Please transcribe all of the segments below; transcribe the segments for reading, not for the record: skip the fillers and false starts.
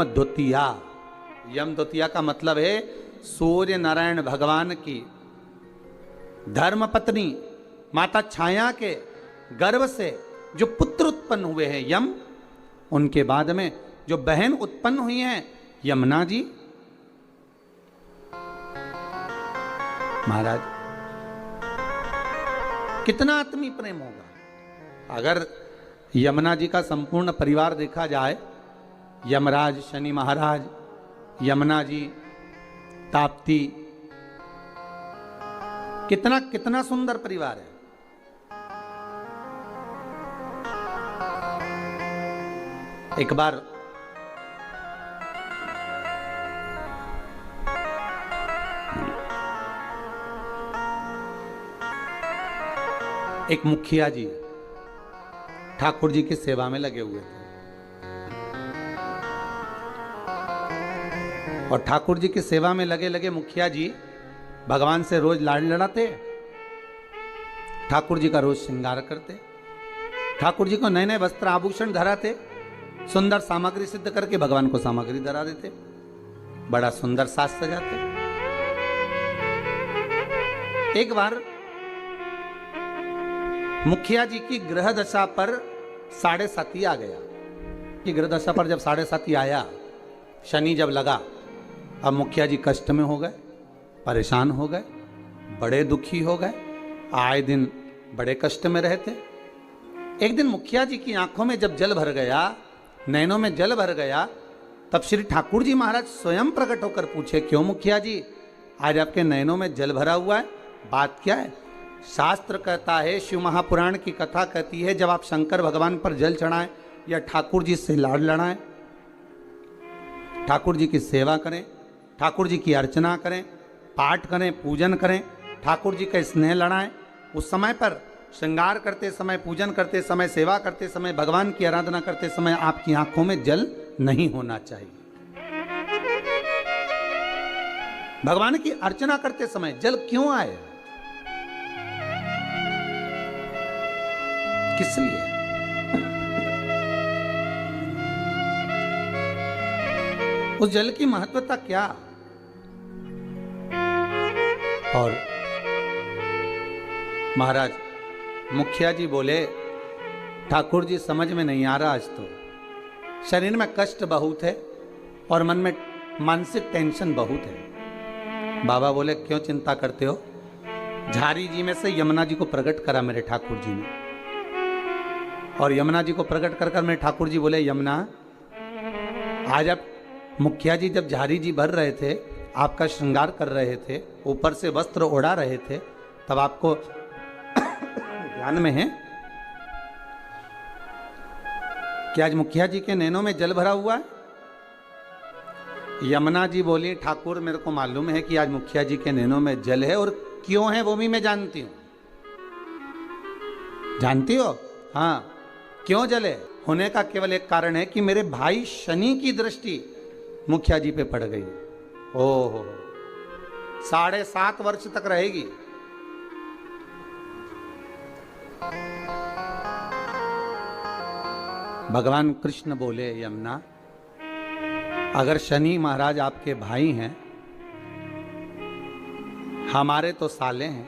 द्वितीया। यम द्वितीया का मतलब है सूर्य नारायण भगवान की धर्म पत्नी माता छाया के गर्भ से जो पुत्र उत्पन्न हुए हैं यम, उनके बाद में जो बहन उत्पन्न हुई हैं यमुना जी। महाराज कितना आत्मी प्रेम होगा अगर यमुना जी का संपूर्ण परिवार देखा जाए, यमराज, शनि महाराज, यमुना जी, ताप्ती, कितना कितना सुंदर परिवार है। एक बार एक मुखिया जी ठाकुर जी की सेवा में लगे हुए थे और ठाकुर जी की सेवा में लगे लगे मुखिया जी भगवान से रोज लाड़ लड़ाते, ठाकुर जी का रोज श्रृंगार करते, ठाकुर जी को नए नए वस्त्र आभूषण धराते, सुंदर सामग्री सिद्ध करके भगवान को सामग्री धरा देते, बड़ा सुंदर साज सजाते। एक बार मुखिया जी की ग्रह दशा पर 7.5 आ गया कि ग्रह दशा पर जब 7.5 आया, शनि जब लगा, अब मुखिया जी कष्ट में हो गए, परेशान हो गए, बड़े दुखी हो गए, आए दिन बड़े कष्ट में रहते। एक दिन मुखिया जी की आंखों में जब जल भर गया, नैनों में जल भर गया, तब श्री ठाकुर जी महाराज स्वयं प्रकट होकर पूछे, क्यों मुखिया जी आज आपके नैनों में जल भरा हुआ है, बात क्या है? शास्त्र कहता है, शिव महापुराण की कथा कहती है, जब आप शंकर भगवान पर जल चढ़ाएं या ठाकुर जी से लाड़ लड़ाएं, ठाकुर जी की सेवा करें, ठाकुर जी की अर्चना करें, पाठ करें, पूजन करें, ठाकुर जी का स्नेह लड़ाएं, उस समय पर श्रृंगार करते समय, पूजन करते समय, सेवा करते समय, भगवान की आराधना करते समय आपकी आंखों में जल नहीं होना चाहिए। भगवान की अर्चना करते समय जल क्यों आए, किस लिए? उस जल की महत्वता क्या? और महाराज मुखिया जी बोले, ठाकुर जी समझ में नहीं आ रहा, आज तो शरीर में कष्ट बहुत है और मन में मानसिक टेंशन बहुत है। बाबा बोले, क्यों चिंता करते हो? झारी जी में से यमुना जी को प्रकट करा मेरे ठाकुर जी ने, और यमुना जी को प्रकट कर मेरे ठाकुर जी बोले, यमुना आज आप मुखिया जी जब झारी जी भर रहे थे, आपका श्रृंगार कर रहे थे, ऊपर से वस्त्र ओढ़ा रहे थे, तब आपको ध्यान में है कि आज मुखिया जी के नैनों में जल भरा हुआ है? यमुना जी बोली, ठाकुर मेरे को मालूम है कि आज मुखिया जी के नैनों में जल है, और क्यों है वो भी मैं जानती हूं। जानती हो? हाँ, क्यों जले होने का केवल एक कारण है कि मेरे भाई शनि की दृष्टि मुखिया जी पे पड़ गई। ओहो, 7.5 वर्ष तक रहेगी। भगवान कृष्ण बोले, यमुना अगर शनि महाराज आपके भाई हैं, हमारे तो साले हैं,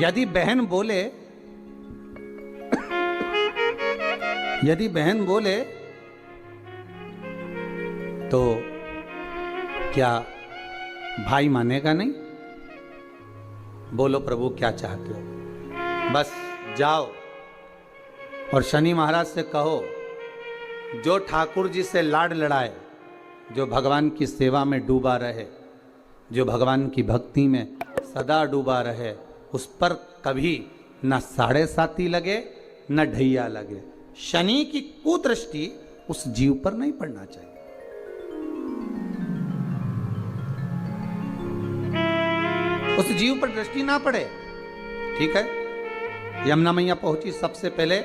यदि बहन बोले तो क्या भाई मानेगा नहीं? बोलो प्रभु क्या चाहते हो? बस जाओ और शनि महाराज से कहो, जो ठाकुर जी से लाड़ लड़ाए, जो भगवान की सेवा में डूबा रहे, जो भगवान की भक्ति में सदा डूबा रहे, उस पर कभी न 7.5 लगे न ढैया लगे। शनि की कुदृष्टि उस जीव पर नहीं पड़ना चाहिए। उस जीव पर दृष्टि ना पड़े। ठीक है, यमुना मैया पहुंची सबसे पहले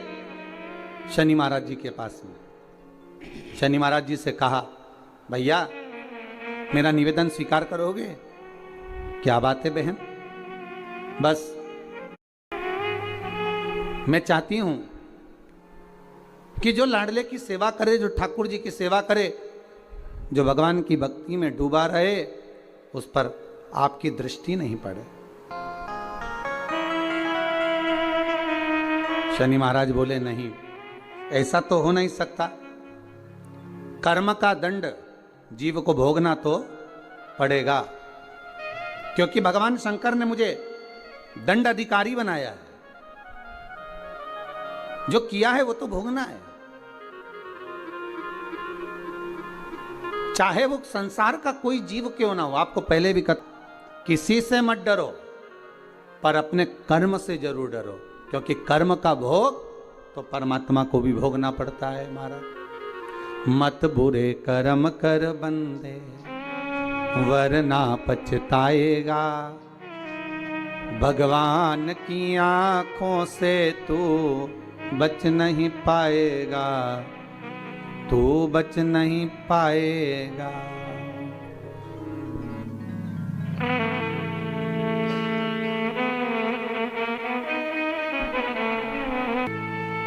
शनि महाराज जी के पास में। शनि महाराज जी से कहा, भैया मेरा निवेदन स्वीकार करोगे? क्या बात है बहन? बस मैं चाहती हूं कि जो लाडले की सेवा करे, जो ठाकुर जी की सेवा करे, जो भगवान की भक्ति में डूबा रहे, उस पर आपकी दृष्टि नहीं पड़े। शनि महाराज बोले नहीं, ऐसा तो हो नहीं सकता। कर्म का दंड जीव को भोगना तो पड़ेगा, क्योंकि भगवान शंकर ने मुझे दंड अधिकारी बनाया है। जो किया है वो तो भोगना है, चाहे वो संसार का कोई जीव क्यों ना हो। आपको पहले भी कहा, किसी से मत डरो, पर अपने कर्म से जरूर डरो, क्योंकि कर्म का भोग तो परमात्मा को भी भोगना पड़ता है। महाराज, मत बुरे कर्म कर बंदे, वरना पछताएगा। भगवान की आंखों से तू बच नहीं पाएगा, तू बच नहीं पाएगा।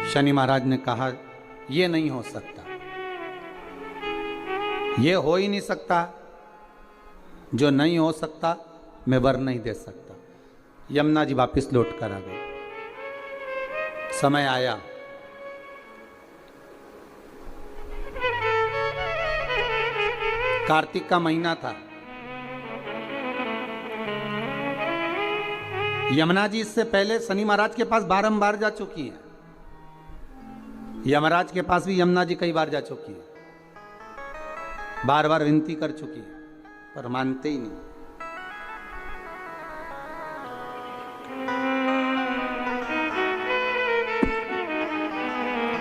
शनि महाराज ने कहा, ये नहीं हो सकता, ये हो ही नहीं सकता। जो नहीं हो सकता मैं वर नहीं दे सकता। यमुना जी वापिस लौट कर आ गए। समय आया, कार्तिक का महीना था। यमुना जी इससे पहले शनि महाराज के पास बारंबार जा चुकी है। यमराज के पास भी यमुना जी कई बार जा चुकी है, बार बार विनती कर चुकी है, पर मानते ही नहीं।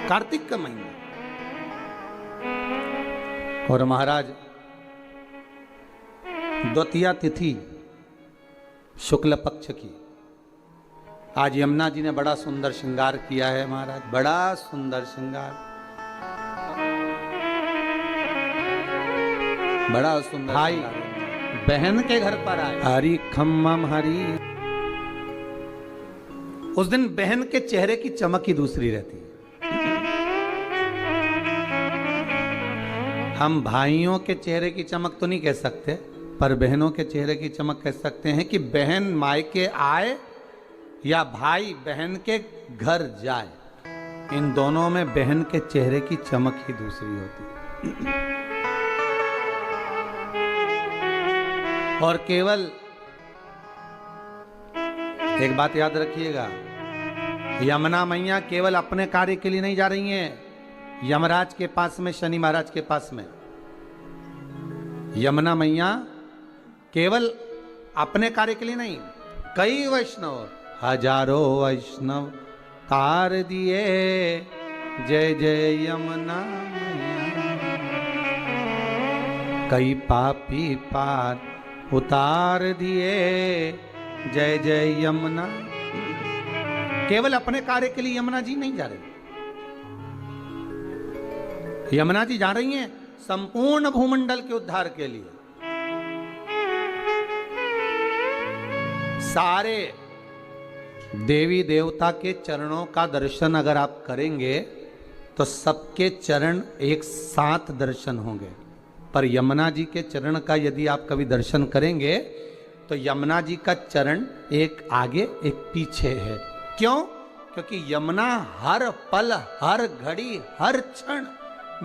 कार्तिक का महीना और महाराज द्वितीया तिथि शुक्ल पक्ष की। आज यमुना जी ने बड़ा सुंदर श्रृंगार किया है महाराज, बड़ा सुंदर श्रृंगार, बड़ा सुंदर। भाई बहन के घर पर आए, हरी खम्मम हरी। उस दिन बहन के चेहरे की चमक ही दूसरी रहती है। हम भाइयों के चेहरे की चमक तो नहीं कह सकते, पर बहनों के चेहरे की चमक कह सकते हैं कि बहन मायके आए या भाई बहन के घर जाए, इन दोनों में बहन के चेहरे की चमक ही दूसरी होती है। और केवल एक बात याद रखिएगा, यमुना मैया केवल अपने कार्य के लिए नहीं जा रही हैं यमराज के पास में, शनि महाराज के पास में। यमुना मैया केवल अपने कार्य के लिए नहीं, कई वैष्णव, हजारों वैष्णव तार दिए, जय जय यमुना मैया। कई पापी पार उतार दिए, जय जय यमुना। केवल अपने कार्य के लिए यमुना जी नहीं जा रही, यमुना जी जा रही हैं संपूर्ण भूमंडल के उद्धार के लिए। सारे देवी देवता के चरणों का दर्शन अगर आप करेंगे तो सबके चरण एक साथ दर्शन होंगे, पर यमुना जी के चरण का यदि आप कभी दर्शन करेंगे तो यमुना जी का चरण एक आगे एक पीछे है। क्यों? क्योंकि यमुना हर पल, हर घड़ी, हर क्षण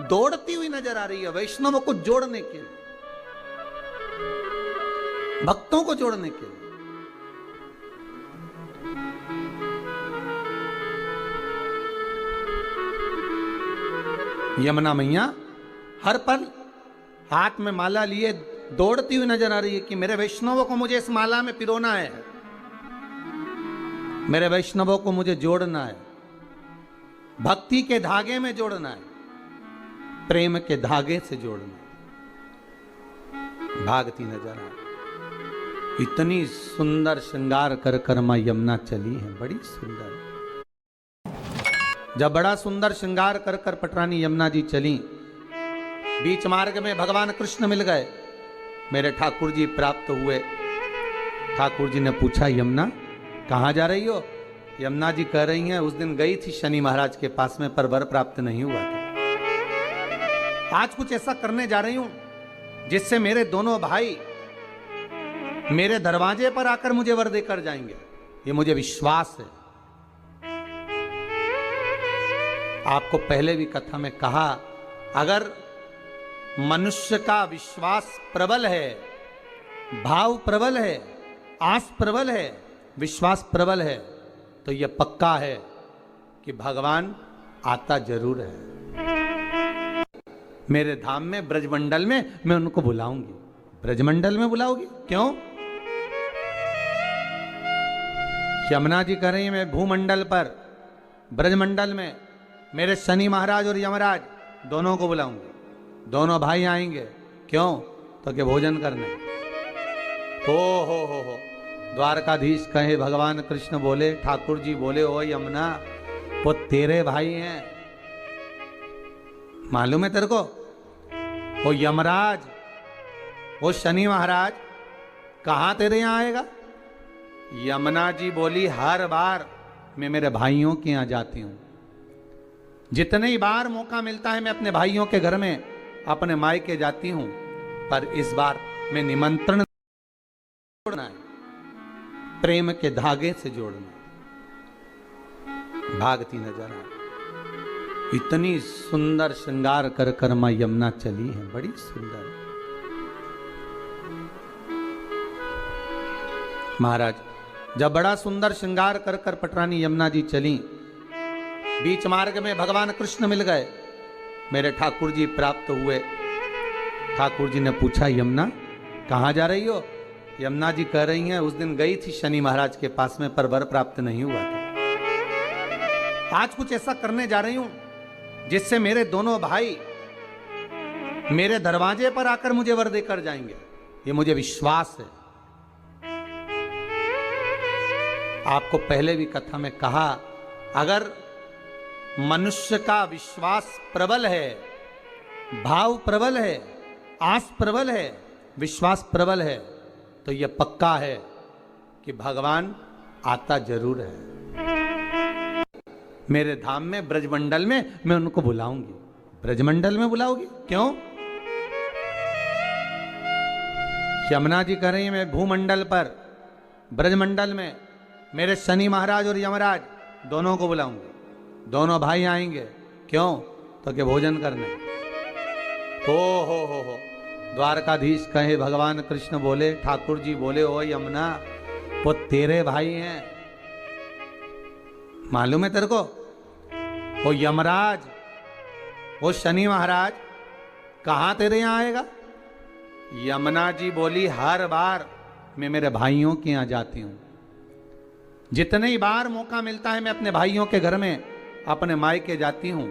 दौड़ती हुई नजर आ रही है वैष्णवों को जोड़ने के लिए, भक्तों को जोड़ने के लिए। यमुना मैया हर पल हाथ में माला लिए दौड़ती हुई नजर आ रही है कि मेरे वैष्णवों को मुझे इस माला में पिरोना है, मेरे वैष्णवों को मुझे जोड़ना है, भक्ति के धागे में जोड़ना है, प्रेम के धागे से जोड़ना है। भागती नजर आ रही, इतनी सुंदर श्रृंगार कर कर मां यमुना चली है, बड़ी सुंदर। जब बड़ा सुंदर श्रृंगार कर कर पटरानी यमुना जी चली, बीच मार्ग में भगवान कृष्ण मिल गए, मेरे ठाकुर जी प्राप्त हुए। ठाकुर जी ने पूछा, यमुना कहाँ जा रही हो? यमुना जी कह रही हैं उस दिन गई थी शनि महाराज के पास में पर वर प्राप्त नहीं हुआ था। आज कुछ ऐसा करने जा रही हूं जिससे मेरे दोनों भाई मेरे दरवाजे पर आकर मुझे वर देकर जाएंगे, ये मुझे विश्वास है। आपको पहले भी कथा में कहा, अगर मनुष्य का विश्वास प्रबल है, भाव प्रबल है, आस प्रबल है, विश्वास प्रबल है, तो यह पक्का है कि भगवान आता जरूर है। मेरे धाम में ब्रजमंडल में मैं उनको बुलाऊंगी। ब्रजमंडल में बुलाओगी? क्यों? यमुना जी कह रही है मैं भूमंडल पर ब्रजमंडल में मेरे शनि महाराज और यमराज दोनों को बुलाऊंगी। दोनों भाई आएंगे। क्यों? तो कि भोजन करने। हो द्वारकाधीश कहे, भगवान कृष्ण बोले, ठाकुर जी बोले, ओ यमुना वो तेरे भाई हैं, मालूम है तेरे को? वो यमराज, वो शनि महाराज कहां तेरे यहां आएगा? यमुना जी बोली, हर बार मैं मेरे भाइयों के यहां जाती हूं। जितने ही बार मौका मिलता है मैं अपने भाइयों के घर में अपने मायके जाती हूं, पर इस बार मैं निमंत्रण जोड़ना है, प्रेम के धागे से जोड़ना। भागती नजर आ, इतनी सुंदर श्रृंगार कर कर मां यमुना चली है, बड़ी सुंदर। महाराज जब बड़ा सुंदर श्रृंगार कर कर पटरानी यमुना जी चली, बीच मार्ग में भगवान कृष्ण मिल गए, मेरे ठाकुर जी प्राप्त हुए। ठाकुर जी ने पूछा, यमुना कहाँ जा रही हो? यमुना जी कह रही हैं उस दिन गई थी शनि महाराज के पास में पर वर प्राप्त नहीं हुआ था। आज कुछ ऐसा करने जा रही हूं जिससे मेरे दोनों भाई मेरे दरवाजे पर आकर मुझे वर देकर जाएंगे, ये मुझे विश्वास है। आपको पहले भी कथा में कहा, अगर मनुष्य का विश्वास प्रबल है, भाव प्रबल है, आस प्रबल है, विश्वास प्रबल है, तो यह पक्का है कि भगवान आता जरूर है। मेरे धाम में ब्रजमंडल में मैं उनको बुलाऊंगी। ब्रजमंडल में बुलाओगी? क्यों? यमुना जी कह रही है मैं भूमंडल पर ब्रजमंडल में मेरे शनि महाराज और यमराज दोनों को बुलाऊंगी। दोनों भाई आएंगे। क्यों? तो कि भोजन करने। हो द्वारकाधीश कहे, भगवान कृष्ण बोले, ठाकुर जी बोले, ओ यमुना वो तेरे भाई हैं, मालूम है तेरे को? वो यमराज, वो शनि महाराज कहां तेरे यहां आएगा? यमुना जी बोली, हर बार मैं मेरे भाइयों के यहां जाती हूं। जितने ही बार मौका मिलता है मैं अपने भाइयों के घर में अपने मायके जाती हूं,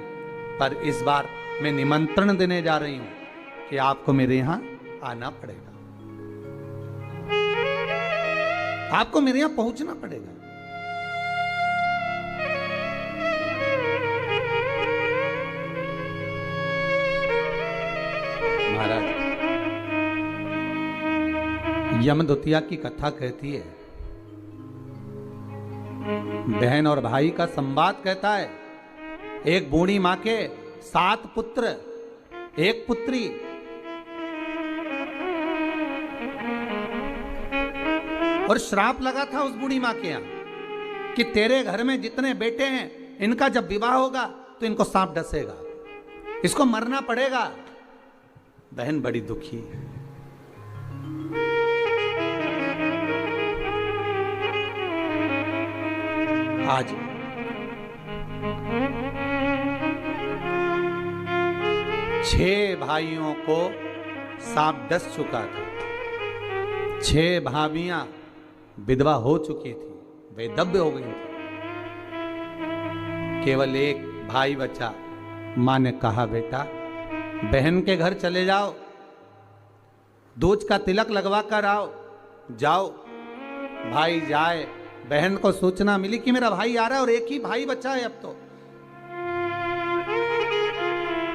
पर इस बार मैं निमंत्रण देने जा रही हूं कि आपको मेरे यहां आना पड़ेगा, आपको मेरे यहां पहुंचना पड़ेगा। महाराज यमदूतिया की कथा कहती है, बहन और भाई का संवाद कहता है। एक बूढ़ी मां के 7 पुत्र, 1 पुत्री। और श्राप लगा था उस बूढ़ी मां के यहां कि तेरे घर में जितने बेटे हैं इनका जब विवाह होगा तो इनको सांप डसेगा, इसको मरना पड़ेगा। बहन बड़ी दुखी है। आज 6 भाइयों को सांप डस चुका था। 6 भाभियां विधवा हो चुकी थी, वैधव्य हो गई थी। केवल एक भाई बचा। मां ने कहा, बेटा बहन के घर चले जाओ, दूज का तिलक लगवा कर आओ। जाओ। भाई जाए। बहन को सूचना मिली कि मेरा भाई आ रहा है और एक ही भाई बचा है अब तो।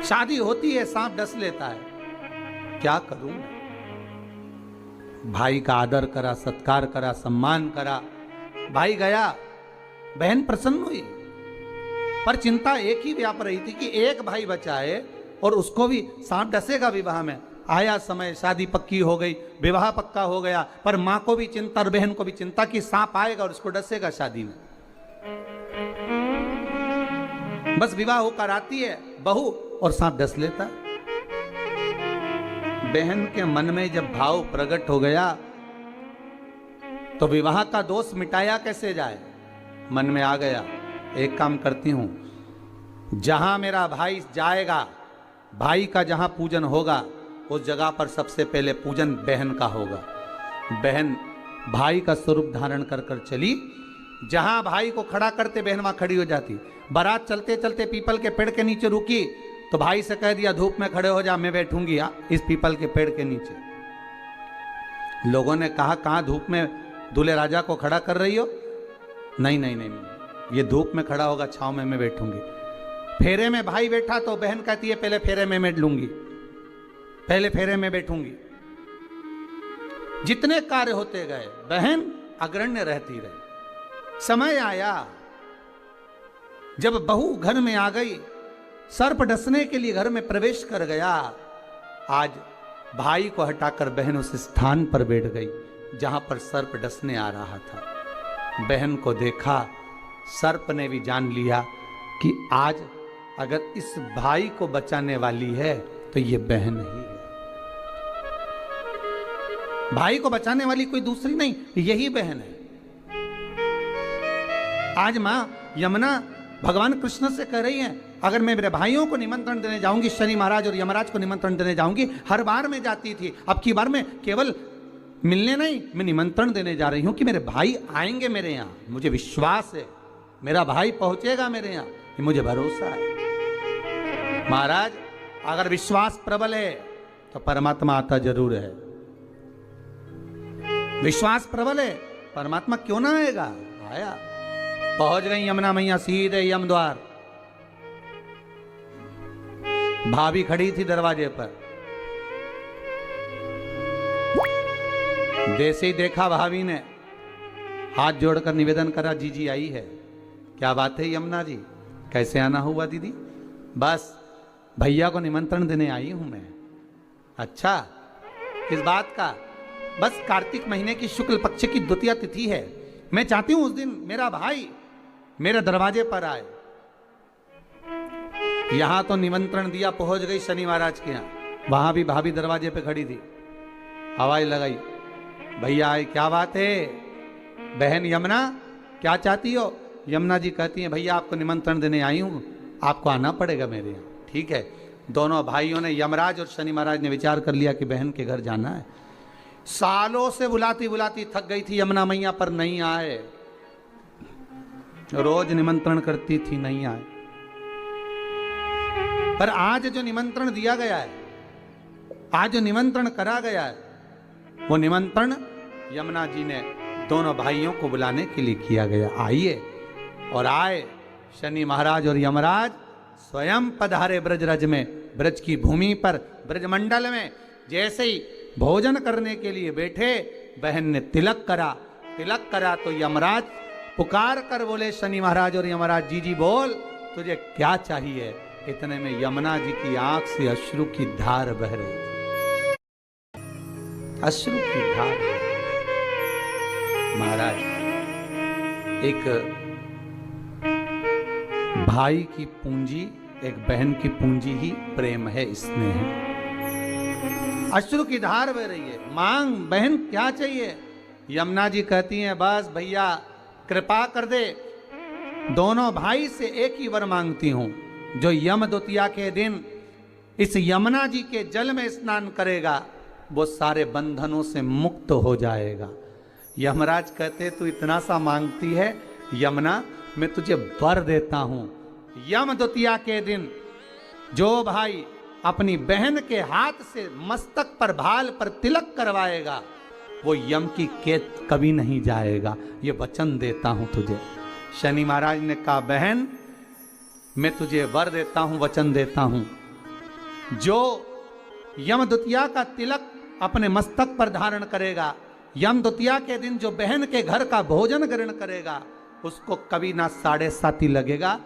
शादी होती है, सांप डस लेता है, क्या करूं? भाई का आदर करा, सत्कार करा, सम्मान करा। भाई गया, बहन प्रसन्न हुई, पर चिंता एक ही व्याप रही थी कि एक भाई बचा है और उसको भी सांप डसेगा विवाह में। आया समय, शादी पक्की हो गई, विवाह पक्का हो गया, पर मां को भी चिंता और बहन को भी चिंता कि सांप आएगा और उसको डसेगा शादी में। बस विवाह होकर आती है बहू और सांप डस लेता। बहन के मन में जब भाव प्रकट हो गया तो विवाह का दोष मिटाया कैसे जाए, मन में आ गया एक काम करती हूं, जहां मेरा भाई जाएगा, भाई का जहां पूजन होगा उस जगह पर सबसे पहले पूजन बहन का होगा। बहन भाई का स्वरूप धारण कर कर चली, जहां भाई को खड़ा करते बहन वहां खड़ी हो जाती। बारात चलते चलते पीपल के पेड़ के नीचे रुकी तो भाई से कह दिया धूप में खड़े हो जा, मैं बैठूंगी इस पीपल के पेड़ के नीचे। लोगों ने कहा कहां धूप में दूल्हे राजा को खड़ा कर रही हो? नहीं नहीं नहीं, ये धूप में खड़ा होगा, छांव में मैं बैठूंगी। फेरे में भाई बैठा तो बहन कहती है पहले फेरे में मैं लूंगी, पहले फेरे में बैठूंगी। जितने कार्य होते गए बहन अग्रण्य रहती रही। समय आया जब बहू घर में आ गई, सर्प डसने के लिए घर में प्रवेश कर गया। आज भाई को हटाकर बहन उस स्थान पर बैठ गई जहां पर सर्प डसने आ रहा था। बहन को देखा, सर्प ने भी जान लिया कि आज अगर इस भाई को बचाने वाली है तो ये बहन ही है। भाई को बचाने वाली कोई दूसरी नहीं, यही बहन है। आज मां यमुना भगवान कृष्ण से कह रही है, अगर मैं मेरे भाइयों को निमंत्रण देने जाऊंगी, शनि महाराज और यमराज को निमंत्रण देने जाऊंगी, हर बार मैं जाती थी, अब की बार मैं केवल मिलने नहीं, मैं निमंत्रण देने जा रही हूं कि मेरे भाई आएंगे मेरे यहां, मुझे विश्वास है मेरा भाई पहुंचेगा मेरे यहां, ये मुझे भरोसा है। महाराज अगर विश्वास प्रबल है तो परमात्मा आता जरूर है। विश्वास प्रबल है, परमात्मा क्यों ना आएगा? आया। पहुंच गई यमुना मैया सीधे यम द्वार। भाभी खड़ी थी दरवाजे पर। जैसे ही देखा भाभी ने हाथ जोड़कर निवेदन करा, जीजी आई है। क्या बात है यमुना जी, कैसे आना हुआ दीदी? बस भैया को निमंत्रण देने आई हूं मैं। अच्छा, किस बात का? बस कार्तिक महीने की शुक्ल पक्ष की द्वितीया तिथि है, मैं चाहती हूं उस दिन मेरा भाई मेरे दरवाजे पर आए। यहां तो निमंत्रण दिया, पहुंच गई शनि महाराज के यहां, वहां भी भाभी दरवाजे पे खड़ी थी। आवाज लगाई, भैया आए। क्या बात है बहन यमुना, क्या चाहती हो? यमुना जी कहती हैं भैया आपको निमंत्रण देने आई हूं, आपको आना पड़ेगा मेरे यहाँ। ठीक है। दोनों भाइयों ने, यमराज और शनि महाराज ने विचार कर लिया कि बहन के घर जाना है। सालों से बुलाती बुलाती थक गई थी यमुना मैया, पर नहीं आए। रोज निमंत्रण करती थी, नहीं आए। पर आज जो निमंत्रण दिया गया है, आज जो निमंत्रण करा गया है, वो निमंत्रण यमुना जी ने दोनों भाइयों को बुलाने के लिए किया गया। आइए। और आए शनि महाराज और यमराज स्वयं पधारे ब्रजरज में, ब्रज की भूमि पर, ब्रजमंडल में। जैसे ही भोजन करने के लिए बैठे, बहन ने तिलक करा। तिलक करा तो यमराज पुकार कर बोले, शनि महाराज और यमराज, जी जी बोल तुझे क्या चाहिए? इतने में यमुना जी की आंख से अश्रु की धार बह रही थी, अश्रु की धार। महाराज, एक भाई की पूंजी, एक बहन की पूंजी ही प्रेम है, स्नेह है। अश्रु की धार बह रही है। मांग बहन क्या चाहिए? यमुना जी कहती हैं बस भैया कृपा कर दे, दोनों भाई से एक ही वर मांगती हूं, जो यम द्वितीया के दिन इस यमुना जी के जल में स्नान करेगा वो सारे बंधनों से मुक्त हो जाएगा। यमराज कहते तू इतना सा मांगती है यमुना, मैं तुझे वर देता हूं। यम द्वितीया के दिन जो भाई अपनी बहन के हाथ से मस्तक पर, भाल पर तिलक करवाएगा, वो यम की कैद कभी नहीं जाएगा, ये वचन देता हूं तुझे। शनि महाराज ने कहा बहन मैं तुझे वर देता हूं, वचन देता हूं, जो यम द्वितीया का तिलक अपने मस्तक पर धारण करेगा, यम द्वितीया के दिन जो बहन के घर का भोजन ग्रहण करेगा, उसको कभी ना 7.5 लगेगा